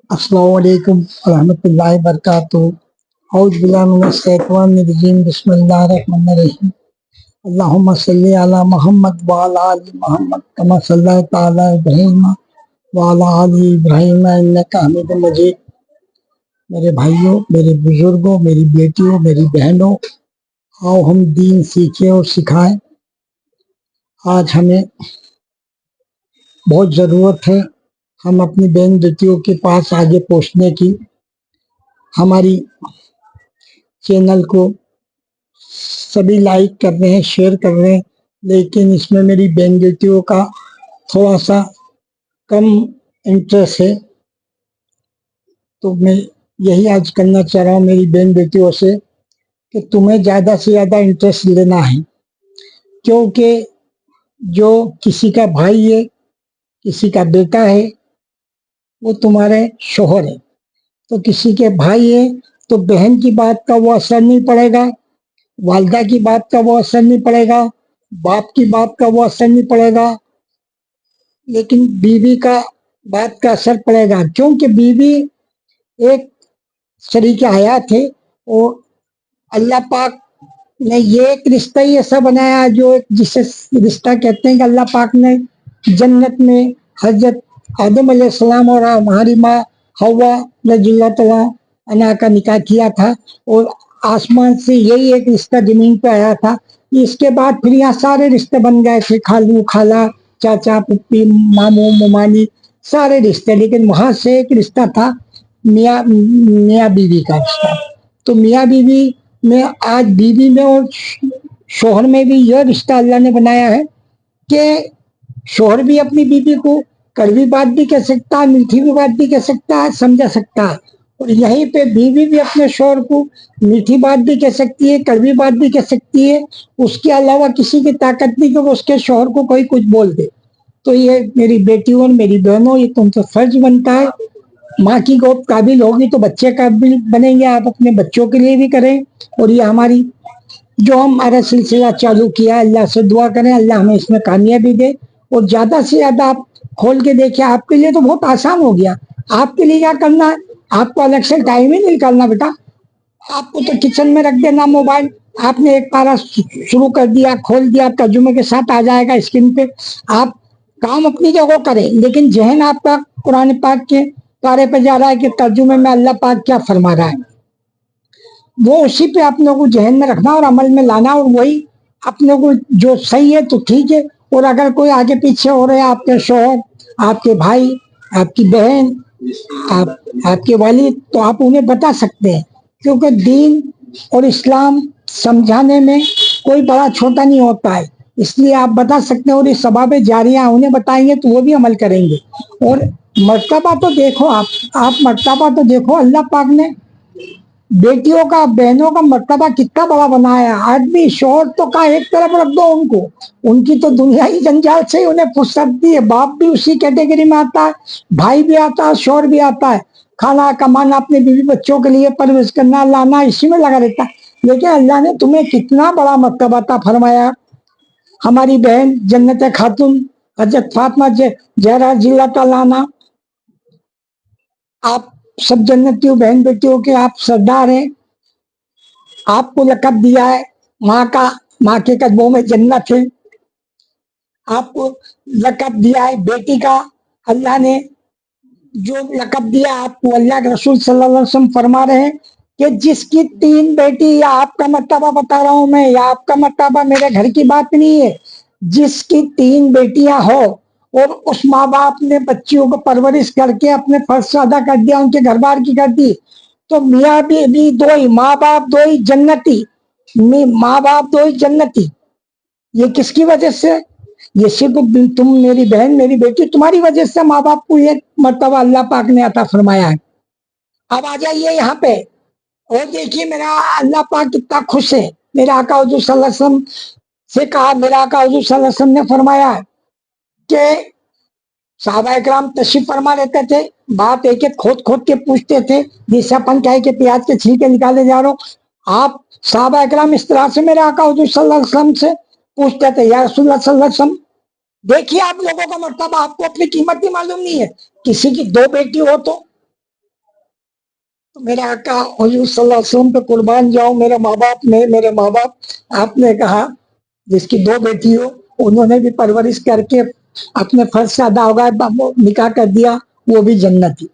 अस्सलाम वालेकुम रहमतुल्लाहि वबरकातुहू। औज़ु बिल्लाहि मिनश्शैतानिर्रजीम। बिस्मिल्लाहिर्रहमानिर्रहीम। अल्लाहुम्मा सल्लि अला मुहम्मद व अला आलि मुहम्मद कमा सल्लैता अला इब्राहीम व अला आलि इब्राहीम इन्नका हमीदुम मजीद। मेरे भाइयों, मेरे बुजुर्गों, मेरी बेटियों, मेरी बहनों, आओ हम दीन सीखें और सिखाएं। आज हमें बहुत ज़रूरत है हम अपनी बहन बेटियों के पास आगे पहुंचने की। हमारी चैनल को सभी लाइक कर रहे हैं, शेयर कर रहे हैं, लेकिन इसमें मेरी बहन बेटियों का थोड़ा सा कम इंटरेस्ट है। तो मैं यही आज करना चाह रहा हूँ मेरी बहन बेटियों से कि तुम्हें ज़्यादा से ज़्यादा इंटरेस्ट लेना है, क्योंकि जो किसी का भाई है, किसी का बेटा है, वो तुम्हारे शोहर है। तो किसी के भाई है तो बहन की बात का वो असर नहीं पड़ेगा, वालदा की बात का वो असर नहीं पड़ेगा, बाप की बात का वो असर नहीं पड़ेगा, लेकिन बीवी का बात का असर पड़ेगा, क्योंकि बीवी एक शरीक हयात है और अल्लाह पाक ने ये एक रिश्ता ही ऐसा बनाया जो जिसे रिश्ता कहते हैं कि अल्लाह पाक ने जन्नत में हजरत आदम अलैहिस्सलाम और हमारी माँ हवा रज़ियल्लाहु तआला अन्हा का निकाह किया था, और आसमान से यही एक रिश्ता जमीन पे आया था। इसके बाद फिर यहाँ सारे रिश्ते बन गए थे, खालू खाला, चाचा पुप्पी, मामू मुमानी, सारे रिश्ते। लेकिन वहां से एक रिश्ता था मियाँ मियाँ बीवी का रिश्ता। तो मियाँ बीवी में आज बीवी में और शोहर में भी यह रिश्ता अल्लाह ने बनाया है कि शोहर भी अपनी बीवी को कड़वी बात भी कह सकता है, मीठी भी बात भी कह सकता है, समझा सकता है, और यहीं पे बीवी भी अपने शोहर को मीठी बात भी कह सकती है, कड़वी बात भी कह सकती है। उसके अलावा किसी की ताकत नहीं कि वो उसके शोहर को कोई कुछ बोल दे। तो ये मेरी बेटियों और मेरी बहनों, ये तुमसे फर्ज बनता है। माँ की गोद काबिल होगी तो बच्चे काबिल बनेंगे, आप अपने बच्चों के लिए भी करें। और ये हमारी जो हमारा सिलसिला चालू किया है, अल्लाह से दुआ करें अल्लाह हमें इसमें कामयाबी दे। और ज्यादा से ज्यादा आप खोल के देखिए, आपके लिए तो बहुत आसान हो गया। आपके लिए क्या करना है, आपको अलग से टाइम ही नहीं निकालना बेटा। आपको तो किचन में रख देना मोबाइल, आपने एक पारा शुरू कर दिया, खोल दिया, तर्जुमे के साथ आ जाएगा स्क्रीन पे। आप काम अपनी जगह करें, लेकिन जहन आपका कुरान पाक के पारे पे जा रहा है कि तर्जुमे में अल्लाह पाक क्या फरमा रहा है, वो उसी पे अपने को जहन में रखना और अमल में लाना, और वही अपने को जो सही है तो ठीक है। और अगर कोई आगे पीछे हो रहे हैं, आपके शोहर, आपके भाई, आपकी बहन, आपके वालिद, तो आप उन्हें बता सकते हैं, क्योंकि दीन और इस्लाम समझाने में कोई बड़ा छोटा नहीं होता है। इसलिए आप बता सकते हैं, और ये सबाबे जारिया उन्हें बताएंगे तो वो भी अमल करेंगे। और मर्तबा तो देखो, आप मर्तबा तो देखो, अल्लाह पाक ने बेटियों का, बहनों का मर्तबा कितना बड़ा बनाया है। आदमी शोहर तो का एक तरफ रख दो उनको, उनकी तो दुनिया ही जंजाल से उन्हें फुर्सत दी है। बाप भी उसी कैटेगरी में आता है, भाई भी आता है, शोहर भी आता है। खाना कमाना, अपने बीवी बच्चों के लिए परवरिश करना, लाना, इसी में लगा रहता है। लेकिन अल्लाह ने तुम्हें कितना बड़ा मर्तबा अता फरमाया। हमारी बहन जन्नत खातून हजरत फातिमा जहरा जिल्ला ताला, आप सब जन्नतियों बहन बेटियों के आप सरदार हैं। आपको लकब दिया है माँ का, माँ के कदमों में जन्नत है। आपको लकब दिया है बेटी का, अल्लाह ने जो लकब दिया आपको, अल्लाह के रसूल सल्लल्लाहु अलैहि वसल्लम फरमा रहे हैं कि जिसकी 3 बेटी, या आपका मर्तबा बता रहा हूं मैं, या आपका मर्तबा मेरे घर की बात नहीं है, जिसकी 3 बेटियां हो और उस माँ बाप ने बच्चियों को परवरिश करके अपने फर्ज अदा कर दिया, उनके घर बार की कर दी, तो मियाँ बीवी दो ही, माँ बाप दो ही जन्नती, माँ बाप दो ही जन्नती। ये किसकी वजह से? ये सिर्फ तुम मेरी बहन, मेरी बेटी, तुम्हारी वजह से माँ बाप को ये मर्तबा अल्लाह पाक ने अता फरमाया है। अब आ जाइए यहाँ पे और देखिए मेरा अल्लाह पाक कितना खुश है। मेरा आका हुजूर सल्लल्लाहु अलैहि वसल्लम से कहा, मेरा आका हुजूर सल्लल्लाहु अलैहि वसल्लम ने फरमाया कि साहबा इकराम तशरीफ फरमा लेते थे, बात एक एक खोद खोद के पूछते थे, जैसे अपन क्या है कि प्याज के छिलके निकाले जा रहे हो। आप साहबा इकराम इस तरह से मेरे आका हुजूर सल्लल्लाहु अलैहि वसल्लम से पूछते थे, या रसूलुल्लाह सल्लल्लाहु अलैहि वसल्लम, देखिए आप लोगों का मर्तबा, आपको अपनी कीमत ही मालूम नहीं है। किसी की 2 बेटी हो तो میرا آقا حضور صلی اللہ علیہ وسلم پہ قربان جاؤں، میرے ماں باپ آپ نے کہا جس کی 2 بیٹی ہو، انہوں نے بھی پرورش کر کے اپنے فرض سے ادا ہوگا، نکاح کر دیا، وہ بھی جنتی۔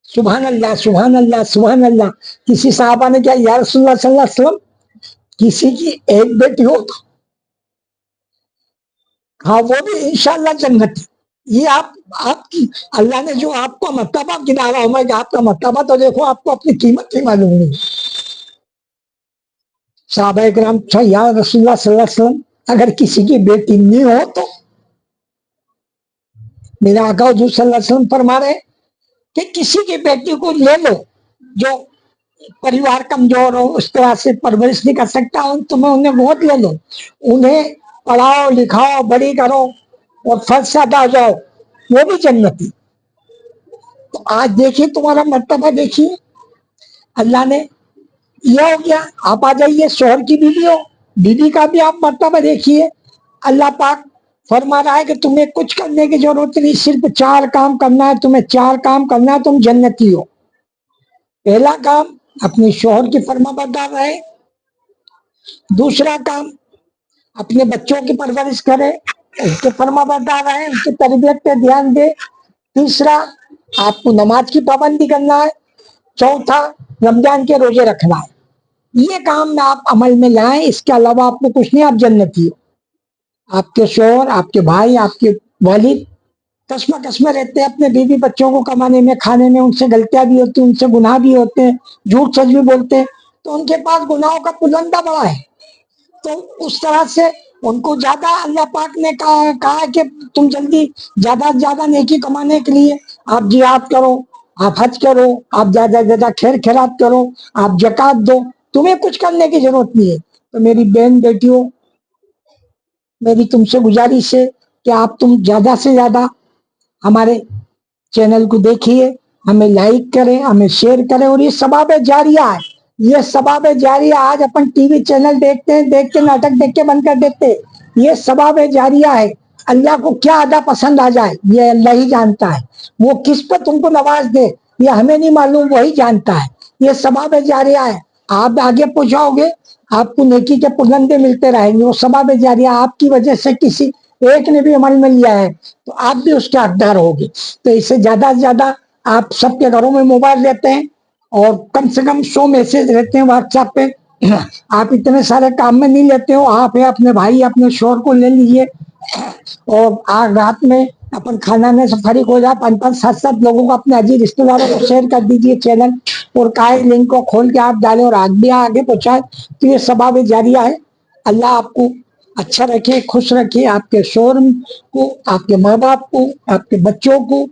سبحان اللہ سبحان اللہ سبحان اللہ۔ کسی صحابہ نے کیا یا رسول اللہ صلی اللہ علیہ وسلم کسی کی ایک بیٹی ہو تو ہاں وہ بھی انشاءاللہ جنتی۔ یہ آپ کی اللہ نے جو آپ کو مرتبہ گنایا ہوا کہ آپ کا مرتبہ تو دیکھو، آپ کو اپنی قیمت ہی معلوم نہیں۔ صحابہ کرام یا رسول اللہ صلی اللہ علیہ وسلم اگر کسی کی بیٹی نہیں ہو تو میرا آقا حضور صلی اللہ علیہ وسلم فرما رہے کہ کسی کی بیٹی کو لے لو جو پریوار کمزور ہو، اس طرح سے پرورش نہیں کر سکتا، تمہیں انہیں گود لے لو، انہیں پڑھاؤ لکھاؤ بڑی کرو اور فرض سے ادا جاؤ، وہ بھی جنتی۔ تو آج دیکھیے تمہارا مرتبہ دیکھیے، اللہ نے یہ ہو گیا۔ آپ آ جائیے شوہر کی بیوی ہو، بیوی کا بھی آپ مرتبہ دیکھیے۔ اللہ پاک فرما رہا ہے کہ تمہیں کچھ کرنے کی ضرورت نہیں، صرف 4 کام کرنا ہے، تمہیں 4 کام کرنا ہے، تم جنتی ہو۔ پہلا کام اپنے شوہر کی فرما بردار رہے، دوسرا کام اپنے بچوں کی پرورش کرے، اس کے فرما بردار رہے، اس کی تربیت پہ دھیان دے، تیسرا آپ کو نماز کی پابندی کرنا ہے، چوتھا رمضان کے روزے رکھنا ہے۔ یہ کام میں آپ عمل میں لائیں، اس کے علاوہ آپ کو کچھ نہیں، آپ جنتی ہو۔ آپ کے شوہر، آپ کے بھائی، آپ کے والد قسمیں رہتے ہیں اپنے بیوی بچوں کو کمانے میں، کھانے میں، ان سے غلطیاں بھی ہوتی ہیں، ان سے گناہ بھی ہوتے ہیں، جھوٹ سچ بھی بولتے ہیں، تو ان کے پاس گناہوں کا پلندہ بڑا ہے۔ تو اس طرح سے ان کو زیادہ اللہ پاک نے کہا کہ تم جلدی زیادہ سے زیادہ نیکی کمانے کے لیے آپ جہاد کرو، آپ حج کرو، آپ زیادہ سے زیادہ خیر خیرات کرو، آپ زکوٰۃ دو، تمہیں کچھ کرنے کی ضرورت نہیں ہے۔ تو میری بہن بیٹیوں، میری تم سے گزارش ہے کہ آپ تم زیادہ سے زیادہ ہمارے چینل کو دیکھیے، ہمیں لائک کریں، ہمیں شیئر کریں، اور یہ ثواب جاریہ ہے، یہ ثواب جاریہ۔ آج اپن ٹی وی چینل دیکھتے ہیں، دیکھ کے ناٹک دیکھ کے بند کر دیتے، یہ ثواب جاریہ ہے۔ اللہ کو کیا ادا پسند آ جائے یہ اللہ ہی جانتا ہے، وہ کس پر تم کو نواز دے یہ ہمیں نہیں معلوم، وہی جانتا ہے۔ یہ ثواب جاریہ ہے، آپ آگے پہنچاؤ گے، آپ کو نیکی کے پلندے ملتے رہیں گے، وہ ثواب جاریہ آپ کی وجہ سے کسی ایک نے بھی عمل میں لیا ہے تو آپ بھی اس کے حقدار ہوگے۔ تو اسے زیادہ سے زیادہ، آپ سب کے گھروں میں موبائل رہتے ہیں اور کم سے کم 100 میسج رہتے ہیں واٹس ایپ پہ، آپ اتنے سارے کام میں نہیں لیتے ہو، آپ اپنے بھائی اپنے شوہر کو لے لیجیے، اور آج رات میں اپن کھانا میں سے فارغ ہو جائے 5 7 لوگوں کو، اپنے عزیز رشتے داروں کو شیئر کر دیجیے چینل، اور کائے لنک کو کھول کے آپ ڈالیں اور آگے پہنچائے، تو یہ ثواب جاریہ ہے۔ اللہ آپ کو اچھا رکھے، خوش رکھے، آپ کے شوہر کو، آپ کے ماں باپ کو، آپ کے بچوں کو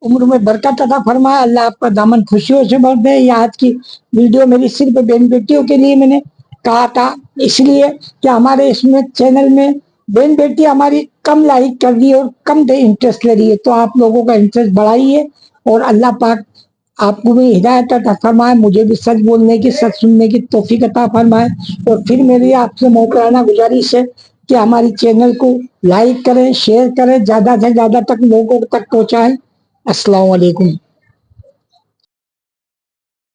عمر میں برکت عطا فرمائے، اللہ آپ کا دامن خوشیوں سے بھر دے۔ یہ آج کی ویڈیو میری صرف بہن بیٹیوں کے لیے میں نے کہا تھا، اس لیے کہ ہمارے اس میں چینل میں بہن بیٹی ہماری کم لائک کر رہی ہے اور کم انٹرسٹ لے رہی ہے، تو آپ لوگوں کا انٹرسٹ بڑھائیے، اور اللہ پاک آپ کو بھی ہدایت عطا فرمائے، مجھے بھی سچ بولنے کی، سچ سننے کی توفیق عطا فرمائے۔ اور پھر میری آپ سے موقرانہ گزارش ہے کہ ہماری چینل کو لائک کریں، شیئر کریں، زیادہ سے زیادہ تک لوگوں تک پہنچائیں۔ السلام علیکم۔